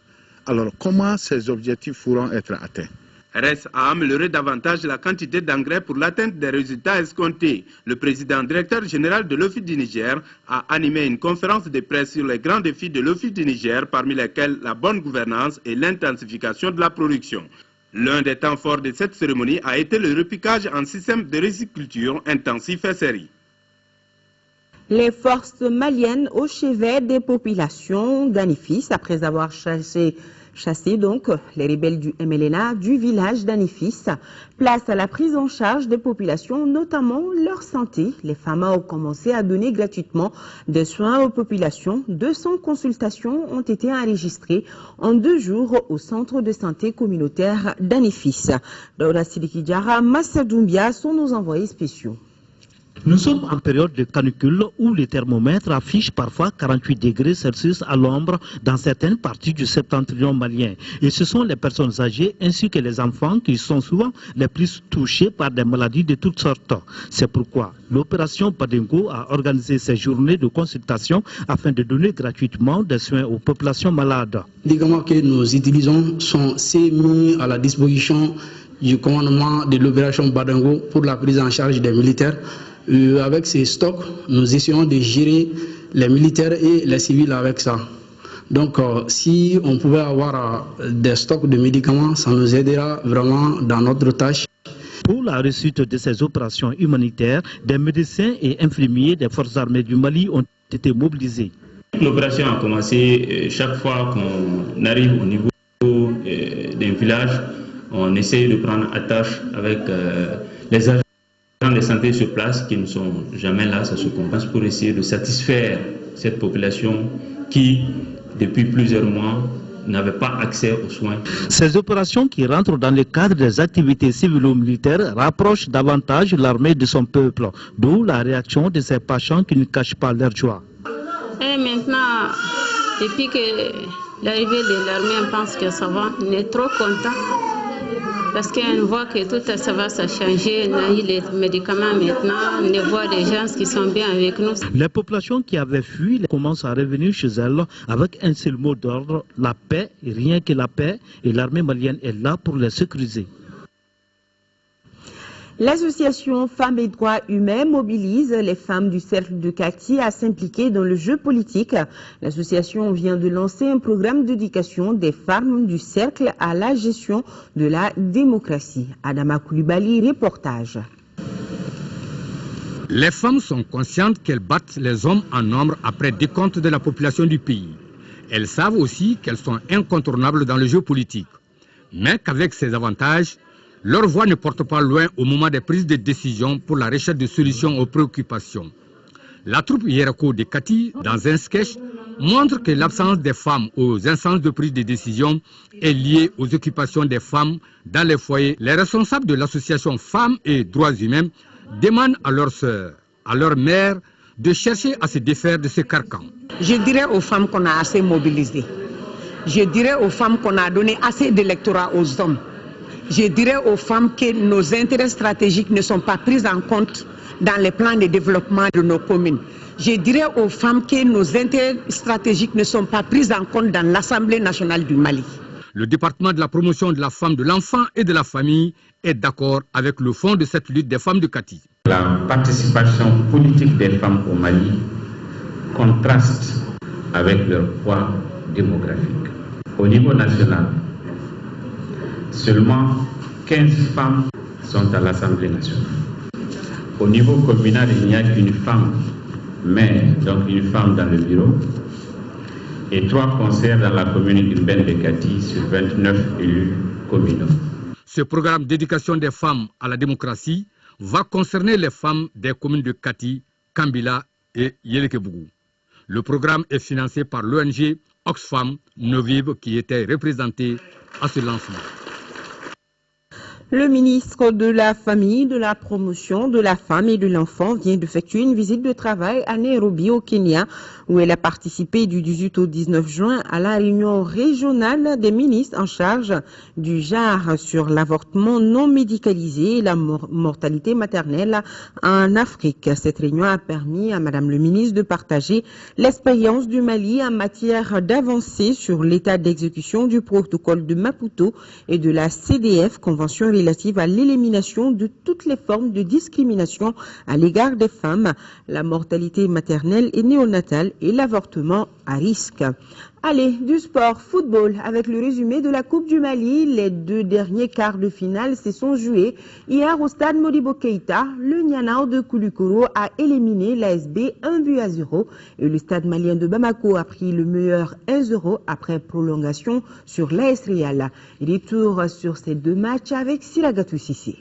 alors comment ces objectifs pourront être atteints? Reste à améliorer davantage la quantité d'engrais pour l'atteinte des résultats escomptés. Le président directeur général de l'Office du Niger a animé une conférence de presse sur les grands défis de l'Office du Niger, parmi lesquels la bonne gouvernance et l'intensification de la production. L'un des temps forts de cette cérémonie a été le repiquage en système de riziculture intensif SRI. Les forces maliennes au chevet des populations d'Anifis, après avoir chassé donc les rebelles du MLNA du village d'Anifis, place à la prise en charge des populations, notamment leur santé. Les FAMA ont commencé à donner gratuitement des soins aux populations. 200 consultations ont été enregistrées en 2 jours au centre de santé communautaire d'Anifis. Daouda Sidiki Diarra, Massa Doumbia sont nos envoyés spéciaux. Nous sommes en période de canicule où les thermomètres affichent parfois 48 degrés Celsius à l'ombre dans certaines parties du septentrion malien. Et ce sont les personnes âgées ainsi que les enfants qui sont souvent les plus touchés par des maladies de toutes sortes. C'est pourquoi l'opération Badingo a organisé ces journées de consultation afin de donner gratuitement des soins aux populations malades. Les médicaments que nous utilisons sont mis à la disposition du commandement de l'opération Badingo pour la prise en charge des militaires. Avec ces stocks, nous essayons de gérer les militaires et les civils avec ça. Donc, si on pouvait avoir des stocks de médicaments, ça nous aidera vraiment dans notre tâche. Pour la réussite de ces opérations humanitaires, des médecins et infirmiers des forces armées du Mali ont été mobilisés. L'opération a commencé chaque fois qu'on arrive au niveau d'un village, on essaye de prendre attache avec les agents de santé sur place qui ne sont jamais là, ça se compense pour essayer de satisfaire cette population qui, depuis plusieurs mois, n'avait pas accès aux soins. Ces opérations qui rentrent dans le cadre des activités civilo-militaires rapprochent davantage l'armée de son peuple, d'où la réaction de ces patients qui ne cachent pas leur joie. Et maintenant, depuis que l'arrivée de l'armée, on pense que ça va, on est trop content. Parce qu'on voit que tout ça va changer. On a eu les médicaments maintenant, on voit des gens qui sont bien avec nous. Les populations qui avaient fui commencent à revenir chez elles avec un seul mot d'ordre, la paix, et rien que la paix, et l'armée malienne est là pour les sécuriser. L'association Femmes et Droits Humains mobilise les femmes du cercle de Kati à s'impliquer dans le jeu politique. L'association vient de lancer un programme d'éducation des femmes du cercle à la gestion de la démocratie. Adama Koulibaly, reportage. Les femmes sont conscientes qu'elles battent les hommes en nombre après décompte de la population du pays. Elles savent aussi qu'elles sont incontournables dans le jeu politique, mais qu'avec ces avantages, leur voix ne porte pas loin au moment des prises de décision pour la recherche de solutions aux préoccupations. La troupe Yerako de Kati, dans un sketch, montre que l'absence des femmes aux instances de prise de décision est liée aux occupations des femmes dans les foyers. Les responsables de l'association Femmes et Droits Humains demandent à leurs sœurs, à leurs mères, de chercher à se défaire de ce carcan. Je dirais aux femmes qu'on a assez mobilisées. Je dirais aux femmes qu'on a donné assez d'électorat aux hommes. Je dirais aux femmes que nos intérêts stratégiques ne sont pas pris en compte dans les plans de développement de nos communes. Je dirais aux femmes que nos intérêts stratégiques ne sont pas pris en compte dans l'Assemblée nationale du Mali. Le département de la promotion de la femme, de l'enfant et de la famille est d'accord avec le fond de cette lutte des femmes de Kati. La participation politique des femmes au Mali contraste avec leur poids démographique. Au niveau national, seulement 15 femmes sont à l'Assemblée nationale. Au niveau communal, il n'y a qu'une femme, mais donc une femme dans le bureau, et 3 conseillers dans la commune urbaine de Kati sur 29 élus communaux. Ce programme d'éducation des femmes à la démocratie va concerner les femmes des communes de Kati, Kambila et Yelekebougou. Le programme est financé par l'ONG Oxfam Novive qui était représentée à ce lancement. Le ministre de la Famille, de la Promotion de la Femme et de l'Enfant vient d'effectuer une visite de travail à Nairobi au Kenya, où elle a participé du 18 au 19 juin à la réunion régionale des ministres en charge du genre sur l'avortement non médicalisé et la mortalité maternelle en Afrique. Cette réunion a permis à Madame le ministre de partager l'expérience du Mali en matière d'avancée sur l'état d'exécution du protocole de Maputo et de la CDF, Convention relative à l'élimination de toutes les formes de discrimination à l'égard des femmes, la mortalité maternelle et néonatale et l'avortement à risque. Allez, du sport, football, avec le résumé de la Coupe du Mali. Les 2 derniers quarts de finale se sont joués. Hier, au stade Modibo Keïta, le Nianao de Koulikoro a éliminé l'ASB 1-0 et le stade malien de Bamako a pris le meilleur 1-0 après prolongation sur l'AS Real. Retour sur ces 2 matchs avec Siragatou Sissi.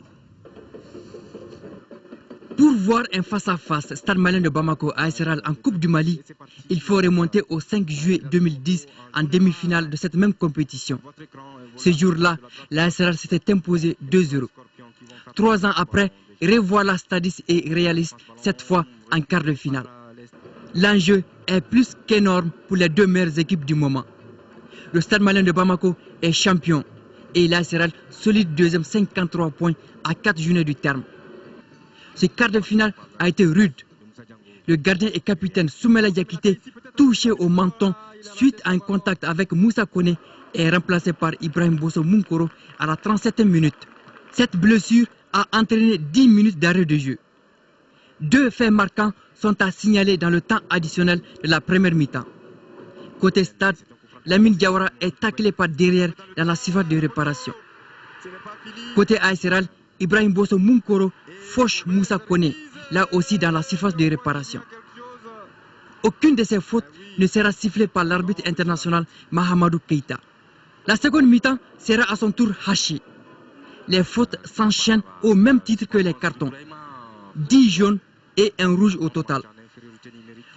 Pour voir un face-à-face Stade malien de Bamako à AS Real en Coupe du Mali, il faut remonter au 5 juillet 2010 en demi-finale de cette même compétition. Ce jour-là, l'AS Real s'était imposé 2-0. 3 ans après, revoilà stadiste et réaliste, cette fois en quart de finale. L'enjeu est plus qu'énorme pour les 2 meilleures équipes du moment. Le Stade malien de Bamako est champion et l'AS Real solide deuxième 53 points à 4 journées du terme. Ce quart de finale a été rude. Le gardien et capitaine Soumela Diakité, touché au menton suite à un contact avec Moussa Kone, est remplacé par Ibrahim Bosso Munkoro à la 37e minute. Cette blessure a entraîné 10 minutes d'arrêt de jeu. 2 faits marquants sont à signaler dans le temps additionnel de la première mi-temps. Côté stade, Lamine Diawara est taclé par derrière dans la surface de réparation. Côté AS Real, Ibrahim Bosso Munkoro fauche Moussa Kone, là aussi dans la surface de réparation. Aucune de ces fautes ne sera sifflée par l'arbitre international Mahamadou Keïta. La seconde mi-temps sera à son tour hachée. Les fautes s'enchaînent au même titre que les cartons. 10 jaunes et un rouge au total.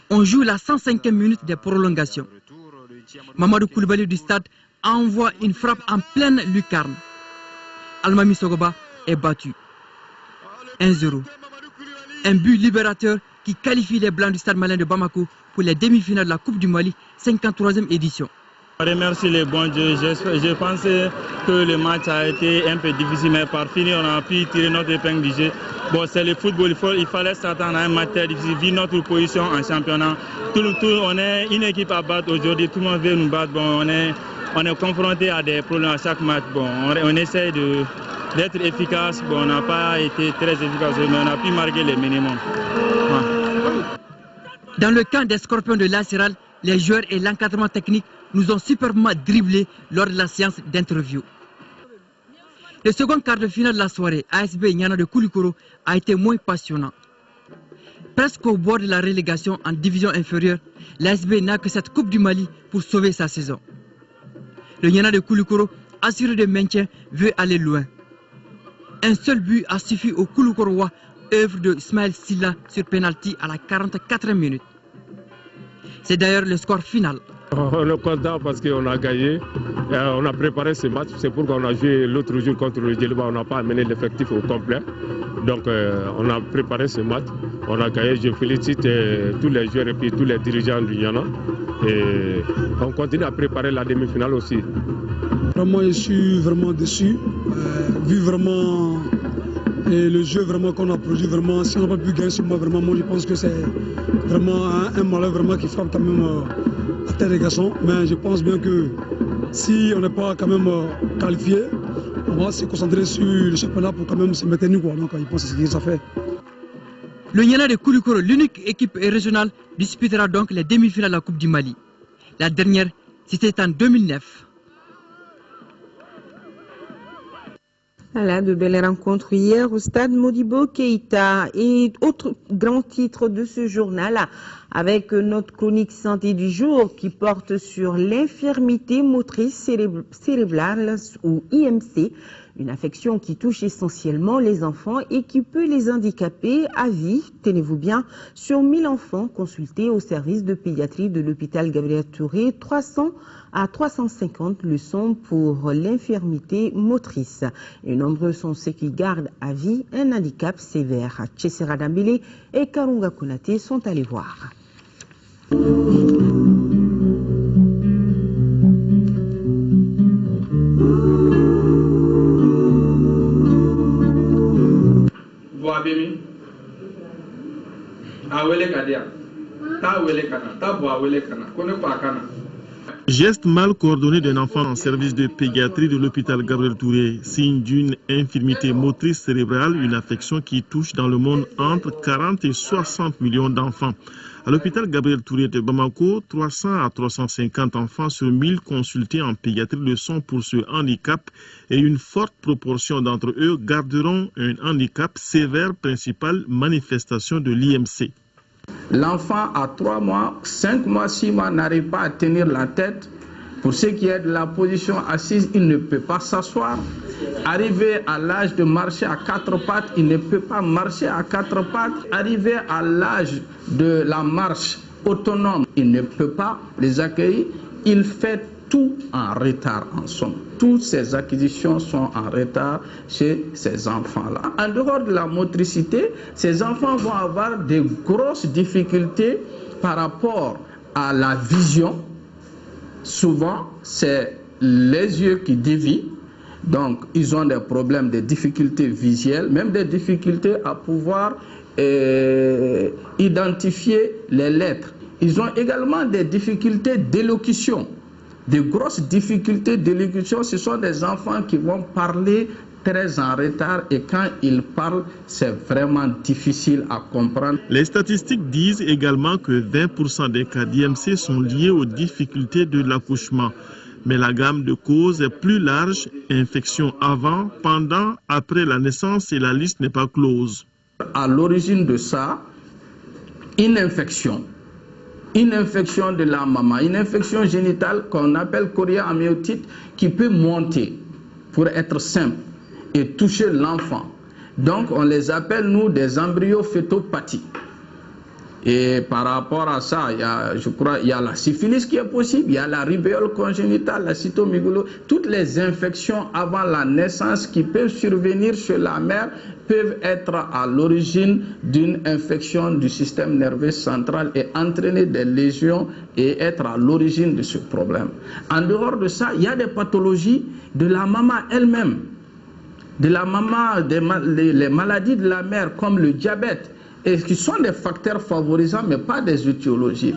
On joue la 105e minute de prolongation. Mamadou Koulibaly du stade envoie une frappe en pleine lucarne. Almami Sogoba est battu. 1-0. Un but libérateur qui qualifie les Blancs du Stade malien de Bamako pour les demi-finales de la Coupe du Mali, 53e édition. Je remercie les bons dieux. Je pense que le match a été un peu difficile, mais par finir, on a pu tirer notre épingle du jeu. Bon, c'est le football, il fallait s'attendre à un match très difficile, vu notre position en championnat. On est une équipe à battre aujourd'hui, tout le monde veut nous battre. Bon, on est confronté à des problèmes à chaque match. Bon, on essaie d'être efficace. Bon, on n'a pas été très efficace, mais on a pu marquer le minimum. Ouais. Dans le camp des Scorpions de l'Aciral, les joueurs et l'encadrement technique nous ont superbement dribblés lors de la séance d'interview. Le second quart de finale de la soirée, ASB Nyana de Koulikoro, a été moins passionnant. Presque au bord de la relégation en division inférieure, l'ASB n'a que cette Coupe du Mali pour sauver sa saison. Le Nyana de Koulikoro, assuré de maintien, veut aller loin. Un seul but a suffi au Koulikorois, œuvre de Ismaël Silla sur penalty à la 44e minute. C'est d'ailleurs le score final. On est content parce qu'on a gagné. On a préparé ce match. C'est pourquoi on a joué l'autre jour contre le Djeliba. On n'a pas amené l'effectif au complet. Donc on a préparé ce match. On a gagné. Je félicite tous les joueurs et puis tous les dirigeants du Yana. Et on continue à préparer la demi-finale aussi. Vraiment, je suis vraiment déçu. Vu vraiment le jeu vraiment qu'on a produit, vraiment, si on n'a pas pu gagner sur moi, vraiment, moi je pense que c'est vraiment un malheur vraiment qui frappe quand même à terre des garçons. Mais je pense bien que si on n'est pas quand même qualifié, on va se concentrer sur le championnat pour quand même se maintenir, quoi. Donc je pense que c'est ce que ça fait. Le Yana de Koulikoro, l'unique équipe régionale, disputera donc les demi-finales de la Coupe du Mali. La dernière, c'était en 2009. Voilà, de belles rencontres hier au stade Modibo Keïta. Et autre grand titre de ce journal, avec notre chronique santé du jour qui porte sur l'infirmité motrice cérébrale ou IMC, une affection qui touche essentiellement les enfants et qui peut les handicaper à vie. Tenez-vous bien, sur 1000 enfants consultés au service de pédiatrie de l'hôpital Gabriel Touré, 300 à 350 le sont pour l'infirmité motrice. Et nombreux sont ceux qui gardent à vie un handicap sévère. Tchessera Dambélé et Karunga Konaté sont allés voir. Geste mal coordonné d'un enfant en service de pédiatrie de l'hôpital Gabriel Touré, signe d'une infirmité motrice cérébrale, une affection qui touche dans le monde entre 40 et 60 millions d'enfants. À l'hôpital Gabriel Touré de Bamako, 300 à 350 enfants sur 1000 consultés en pédiatrie le sont pour ce handicap et une forte proportion d'entre eux garderont un handicap sévère, principale manifestation de l'IMC. L'enfant à 3 mois, 5 mois, 6 mois n'arrive pas à tenir la tête. Pour ce qui est de la position assise, il ne peut pas s'asseoir. Arrivé à l'âge de marcher à 4 pattes, il ne peut pas marcher à 4 pattes. Arrivé à l'âge de la marche autonome, il ne peut pas les accueillir. Il fait tout en retard en somme. Toutes ces acquisitions sont en retard chez ces enfants-là. En dehors de la motricité, ces enfants vont avoir de grosses difficultés par rapport à la vision. Souvent, c'est les yeux qui dévient. Donc, ils ont des problèmes, des difficultés visuelles, même des difficultés à pouvoir identifier les lettres. Ils ont également des difficultés d'élocution. De grosses difficultés d'élocution, ce sont des enfants qui vont parler très en retard et quand ils parlent, c'est vraiment difficile à comprendre. Les statistiques disent également que 20% des cas d'IMC sont liés aux difficultés de l'accouchement. Mais la gamme de causes est plus large, infection avant, pendant, après la naissance et la liste n'est pas close. À l'origine de ça, une infection de la maman, une infection génitale qu'on appelle choria amniotite qui peut monter pour être simple et toucher l'enfant. Donc on les appelle nous des embryophétopathies. Et par rapport à ça, je crois il y a la syphilis qui est possible, il y a la rubéole congénitale, la cytomégalo, toutes les infections avant la naissance qui peuvent survenir chez la mère peuvent être à l'origine d'une infection du système nerveux central et entraîner des lésions et être à l'origine de ce problème. En dehors de ça, il y a des pathologies de la maman elle-même, de la maman, les maladies de la mère comme le diabète, et qui sont des facteurs favorisants mais pas des étiologies.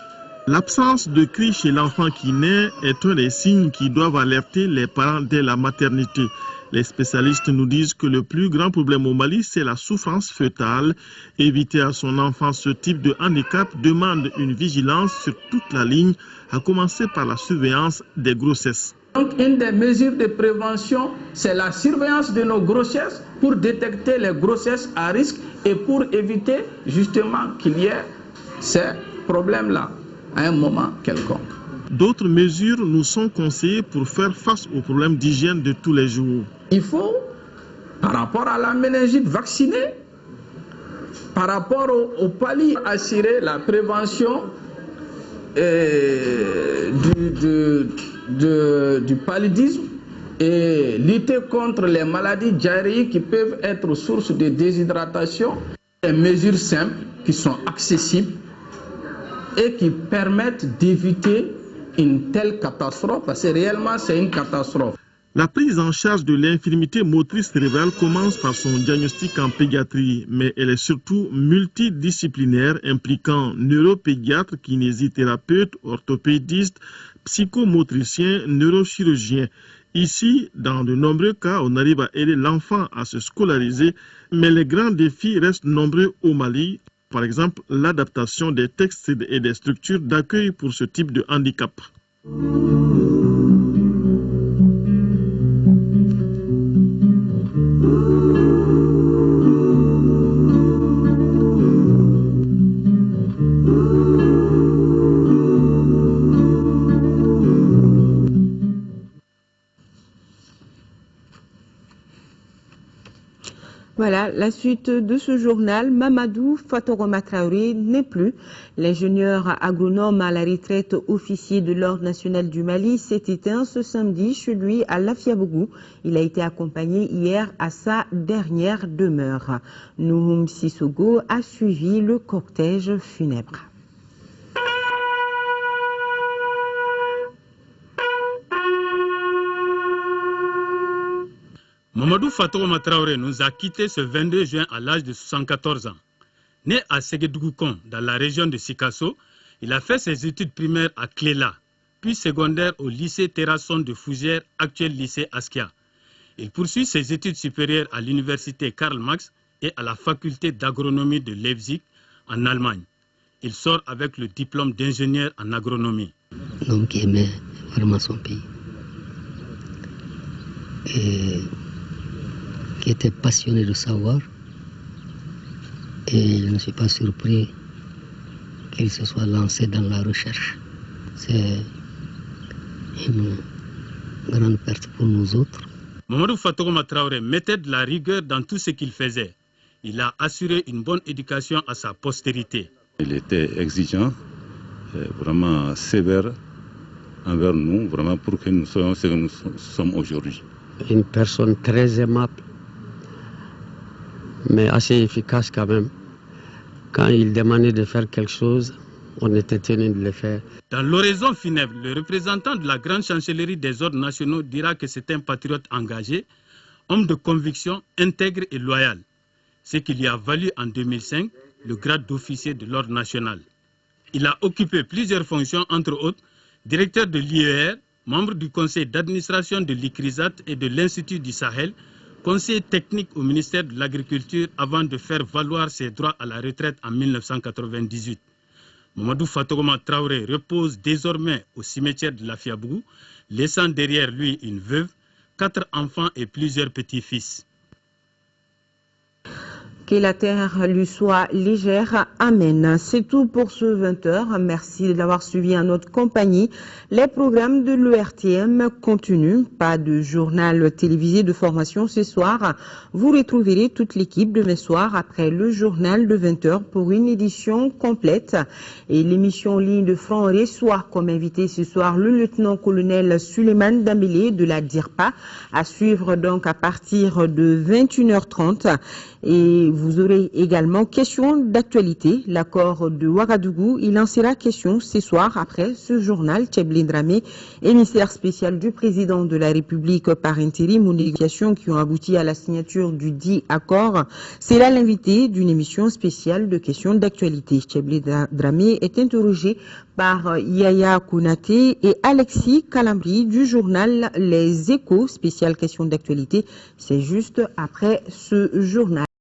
L'absence de cris chez l'enfant qui naît est un des signes qui doivent alerter les parents dès la maternité. Les spécialistes nous disent que le plus grand problème au Mali, c'est la souffrance fœtale. Éviter à son enfant ce type de handicap demande une vigilance sur toute la ligne, à commencer par la surveillance des grossesses. Donc une des mesures de prévention, c'est la surveillance de nos grossesses pour détecter les grossesses à risque et pour éviter justement qu'il y ait ces problèmes-là à un moment quelconque. D'autres mesures nous sont conseillées pour faire face aux problèmes d'hygiène de tous les jours. Il faut, par rapport à la méningite, vacciner. Par rapport au palu, assurer la prévention du paludisme et lutter contre les maladies diarrhéiques qui peuvent être source de déshydratation. Des mesures simples qui sont accessibles et qui permettent d'éviter une telle catastrophe, parce que réellement c'est une catastrophe. La prise en charge de l'infirmité motrice cérébrale commence par son diagnostic en pédiatrie, mais elle est surtout multidisciplinaire, impliquant neuropédiatres, kinésithérapeutes, orthopédistes, psychomotriciens, neurochirurgiens. Ici, dans de nombreux cas, on arrive à aider l'enfant à se scolariser, mais les grands défis restent nombreux au Mali. Par exemple, l'adaptation des textes et des structures d'accueil pour ce type de handicap. Voilà, la suite de ce journal, Mamadou Fatoroma Traoré n'est plus. L'ingénieur agronome à la retraite officier de l'Ordre national du Mali s'est éteint ce samedi chez lui à Lafiabougou. Il a été accompagné hier à sa dernière demeure. Nouhoum Sissogo a suivi le cortège funèbre. Mamadou Fatoroma Traoré nous a quittés ce 22 juin à l'âge de 74 ans. Né à Séguédougoucon, dans la région de Sikasso, il a fait ses études primaires à Cléla, puis secondaires au lycée Terrasson de Fougères, actuel lycée Askia. Il poursuit ses études supérieures à l'université Karl Marx et à la faculté d'agronomie de Leipzig, en Allemagne. Il sort avec le diplôme d'ingénieur en agronomie. L'homme qui aimait vraiment son pays. Et qui était passionné de savoir, et je ne suis pas surpris qu'il se soit lancé dans la recherche. C'est une grande perte pour nous autres. Mamadou Fatoroma Traoré mettait de la rigueur dans tout ce qu'il faisait. Il a assuré une bonne éducation à sa postérité. Il était exigeant, vraiment sévère envers nous, vraiment pour que nous soyons ce que nous sommes aujourd'hui. Une personne très aimable, mais assez efficace quand même. Quand il demandait de faire quelque chose, on était tenu de le faire. Dans l'oraison funèbre, le représentant de la grande chancellerie des ordres nationaux dira que c'est un patriote engagé, homme de conviction, intègre et loyal. Ce qui lui a valu en 2005 le grade d'officier de l'ordre national. Il a occupé plusieurs fonctions, entre autres, directeur de l'IER, membre du conseil d'administration de l'ICRISAT et de l'Institut du Sahel, conseiller technique au ministère de l'Agriculture avant de faire valoir ses droits à la retraite en 1998. Mamadou Fatoroma Traoré repose désormais au cimetière de Lafiabougou, laissant derrière lui une veuve, 4 enfants et plusieurs petits-fils. Que la terre lui soit légère. Amen. C'est tout pour ce 20h. Merci d'avoir suivi en notre compagnie. Les programmes de l'ERTM continuent. Pas de journal télévisé de formation ce soir. Vous retrouverez toute l'équipe demain soir après le journal de 20h pour une édition complète. Et l'émission Ligne de front reçoit comme invité ce soir le lieutenant-colonel Suleiman Dambélé de la DIRPA. À suivre donc à partir de 21h30. Et vous aurez également question d'actualité. L'accord de Ouagadougou, il en sera question ce soir après ce journal. Tcheblin Dramé, émissaire spécial du président de la République par intérim aux négociations qui ont abouti à la signature du dit accord. C'est là l'invité d'une émission spéciale de questions d'actualité. Tcheblin Dramé est interrogé par Yaya Kounaté et Alexis Calambri du journal Les Échos, spéciale questions d'actualité. C'est juste après ce journal.